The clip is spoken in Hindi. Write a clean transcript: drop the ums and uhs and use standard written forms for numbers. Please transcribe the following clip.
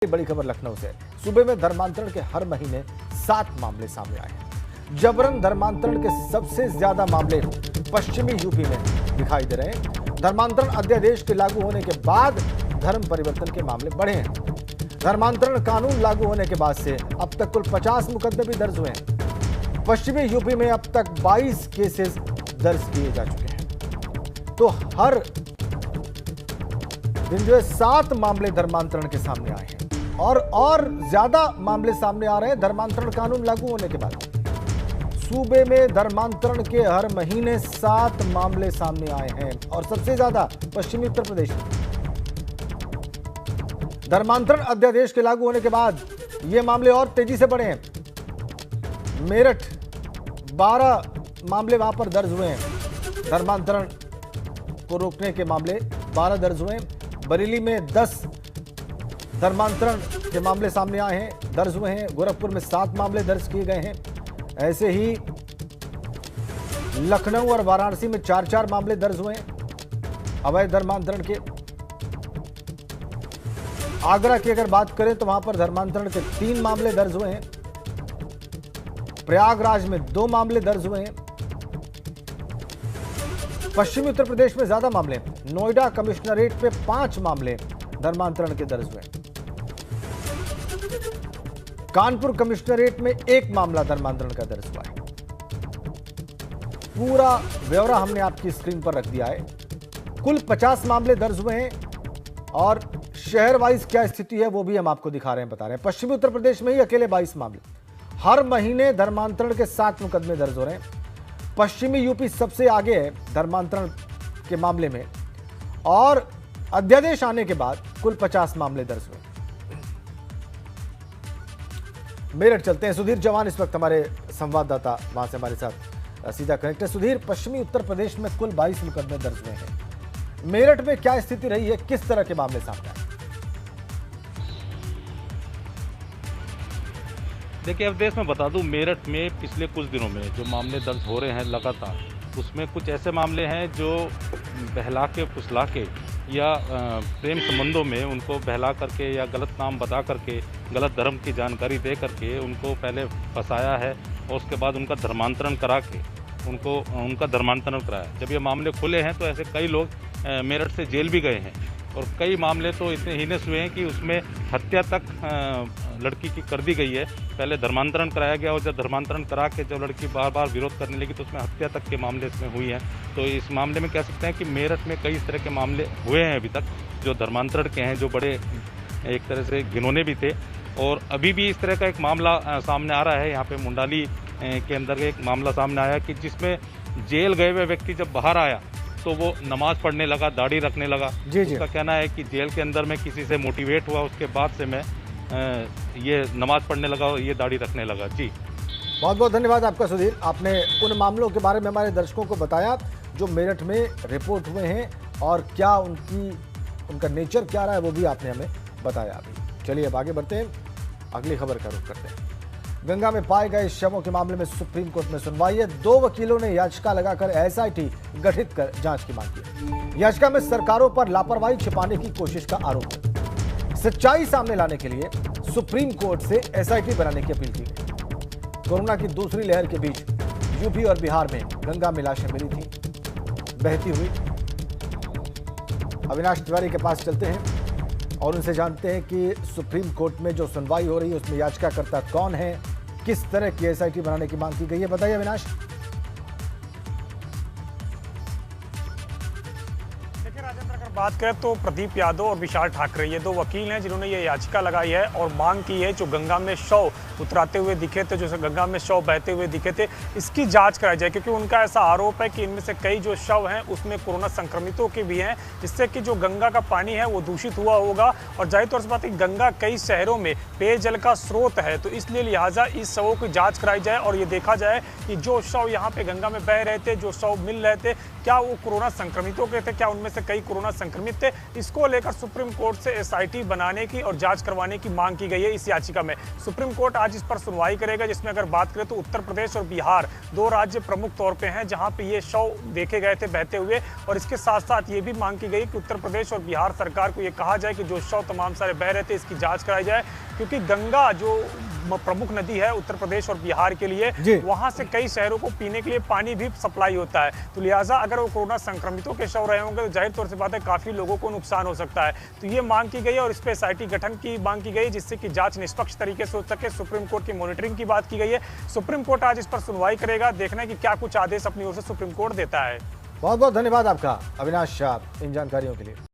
बड़ी खबर लखनऊ से। सूबे में धर्मांतरण के हर महीने 7 मामले सामने आए हैं। जबरन धर्मांतरण के सबसे ज्यादा मामले पश्चिमी यूपी में दिखाई दे रहे हैं। धर्मांतरण अध्यादेश के लागू होने के बाद धर्म परिवर्तन के मामले बढ़े हैं। धर्मांतरण कानून लागू होने के बाद से अब तक कुल 50 मुकदमे भी दर्ज हुए हैं। पश्चिमी यूपी में अब तक 22 केसेस दर्ज किए जा चुके हैं। तो हर दिन जो है 7 मामले धर्मांतरण के सामने आए हैं और ज्यादा मामले सामने आ रहे हैं धर्मांतरण कानून लागू होने के बाद। सूबे में धर्मांतरण के हर महीने 7 मामले सामने आए हैं और सबसे ज्यादा पश्चिमी उत्तर प्रदेश में। धर्मांतरण अध्यादेश के लागू होने के बाद ये मामले और तेजी से बढ़े हैं। मेरठ 12 मामले वहां पर दर्ज हुए हैं। धर्मांतरण को रोकने के मामले 12 दर्ज हुए हैं। बरेली में 10 धर्मांतरण के मामले सामने आए हैं, दर्ज हुए हैं। गोरखपुर में 7 मामले दर्ज किए गए हैं। ऐसे ही लखनऊ और वाराणसी में 4-4 मामले दर्ज हुए हैं अवैध धर्मांतरण के। आगरा की अगर बात करें तो वहां पर धर्मांतरण के 3 मामले दर्ज हुए हैं। प्रयागराज में 2 मामले दर्ज हुए हैं। पश्चिमी उत्तर प्रदेश में ज्यादा मामले, नोएडा कमिश्नरेट पे 5 मामले धर्मांतरण के दर्ज हुए। कानपुर कमिश्नरेट में 1 मामला धर्मांतरण का दर्ज हुआ है। पूरा ब्यौरा हमने आपकी स्क्रीन पर रख दिया है। कुल 50 मामले दर्ज हुए हैं और शहर वाइज क्या स्थिति है वो भी हम आपको दिखा रहे हैं, बता रहे हैं। पश्चिमी उत्तर प्रदेश में ही अकेले 22 मामले, हर महीने धर्मांतरण के 7 मुकदमे दर्ज हो रहे हैं। पश्चिमी यूपी सबसे आगे है धर्मांतरण के मामले में और अध्यादेश आने के बाद कुल 50 मामले दर्ज हुए। मेरठ चलते हैं। सुधीर जवान इस वक्त हमारे संवाददाता वहां से हमारे साथ सीधा कनेक्ट है। सुधीर, पश्चिमी उत्तर प्रदेश में कुल 22 मुकदमे दर्ज हुए हैं। मेरठ में क्या स्थिति रही है, किस तरह के मामले सामने आए? देखिए, अब देश में बता दूं, मेरठ में पिछले कुछ दिनों में जो मामले दर्ज हो रहे हैं लगातार, उसमें कुछ ऐसे मामले हैं जो बहला के फुसला के या प्रेम संबंधों में उनको बहला करके या गलत नाम बता करके, गलत धर्म की जानकारी दे करके उनको पहले फंसाया है और उसके बाद उनका धर्मांतरण करा के उनका धर्मांतरण कराया। जब ये मामले खुले हैं तो ऐसे कई लोग मेरठ से जेल भी गए हैं और कई मामले तो इतने हीनस हुए हैं कि उसमें हत्या तक लड़की की कर दी गई है। पहले धर्मांतरण कराया गया और जब धर्मांतरण करा के जब लड़की बार बार विरोध करने लगी तो उसमें हत्या तक के मामले इसमें हुई हैं। तो इस मामले में कह सकते हैं कि मेरठ में कई इस तरह के मामले हुए हैं अभी तक जो धर्मांतरण के हैं, जो बड़े एक तरह से घिनौने भी थे। और अभी भी इस तरह का एक मामला सामने आ रहा है। यहाँ पे मुंडाली के अंदर एक मामला सामने आया कि जिसमें जेल गए हुए व्यक्ति जब बाहर आया तो वो नमाज पढ़ने लगा, दाढ़ी रखने लगा। उसका कहना है कि जेल के अंदर मैं किसी से मोटिवेट हुआ, उसके बाद से मैं ये नमाज पढ़ने लगा और ये दाढ़ी रखने लगा। जी, बहुत बहुत धन्यवाद आपका सुधीर। आपने उन मामलों के बारे में हमारे दर्शकों को बताया जो मेरठ में रिपोर्ट हुए हैं और क्या उनका नेचर क्या रहा है वो भी आपने हमें बताया अभी। चलिए अब आगे बढ़ते हैं, अगली खबर का रुख करते हैं। गंगा में पाए गए शवों के मामले में सुप्रीम कोर्ट में सुनवाई है। 2 वकीलों ने याचिका लगाकर एसआईटी गठित कर जांच की मांग की। याचिका में सरकारों पर लापरवाही छिपाने की कोशिश का आरोप है। सच्चाई सामने लाने के लिए सुप्रीम कोर्ट से एसआईटी बनाने की अपील की गई। कोरोना की दूसरी लहर के बीच यूपी और बिहार में गंगा में लाशें मिली थी बहती हुई। अविनाश तिवारी के पास चलते हैं और उनसे जानते हैं कि सुप्रीम कोर्ट में जो सुनवाई हो रही है उसमें याचिकाकर्ता कौन है, किस तरह की एसआईटी बनाने की मांग की गई है, बताइए अविनाश। बात करें तो प्रदीप यादव और विशाल ठाकरे ये 2 वकील हैं जिन्होंने ये याचिका लगाई है और मांग की है जो गंगा में शव उतराते हुए दिखे थे, जो गंगा में शव बहते हुए दिखे थे, इसकी जांच कराई जाए। क्योंकि उनका ऐसा आरोप है कि इनमें से कई जो शव हैं उसमें कोरोना संक्रमितों के भी हैं, जिससे कि जो गंगा का पानी है वो दूषित हुआ होगा। और जाहिर तौर से बात है, गंगा कई शहरों में पेयजल का स्रोत है, तो इसलिए लिहाजा इस शवों की जाँच कराई जाए और ये देखा जाए कि जो शव यहाँ पे गंगा में बह रहे थे, जो शव मिल रहे थे, क्या वो कोरोना संक्रमितों के थे, क्या उनमें से कई कोरोना संक्रमित थे। इसको लेकर सुप्रीम कोर्ट से एसआईटी बनाने की और जांच करवाने की मांग की गई है इस याचिका में। सुप्रीम कोर्ट आज इस पर सुनवाई करेगा, जिसमें अगर बात करें तो उत्तर प्रदेश और बिहार दो राज्य प्रमुख तौर पे हैं जहां पे ये शव देखे गए थे बहते हुए। और इसके साथ साथ ये भी मांग की गई कि उत्तर प्रदेश और बिहार सरकार को ये कहा जाए कि जो शव तमाम सारे बह रहे थे इसकी जांच कराई जाए, क्योंकि गंगा जो प्रमुख नदी है उत्तर प्रदेश और बिहार के लिए, वहां से कई शहरों को पीने के लिए पानी भी सप्लाई होता है। तो लिहाजा अगर वो कोरोना संक्रमितों के शव रहे होंगे तो जाहिर तौर से बात है काफी लोगों को नुकसान हो सकता है। तो ये मांग की गई है और इस पर एसआईटी गठन की मांग की गई, जिससे कि जांच निष्पक्ष तरीके से हो सके। सुप्रीम कोर्ट की मॉनिटरिंग की बात की गई है। सुप्रीम कोर्ट आज इस पर सुनवाई करेगा, देखना है कि क्या कुछ आदेश अपनी ओर से सुप्रीम कोर्ट देता है। बहुत बहुत धन्यवाद आपका अविनाश शाह इन जानकारियों के लिए।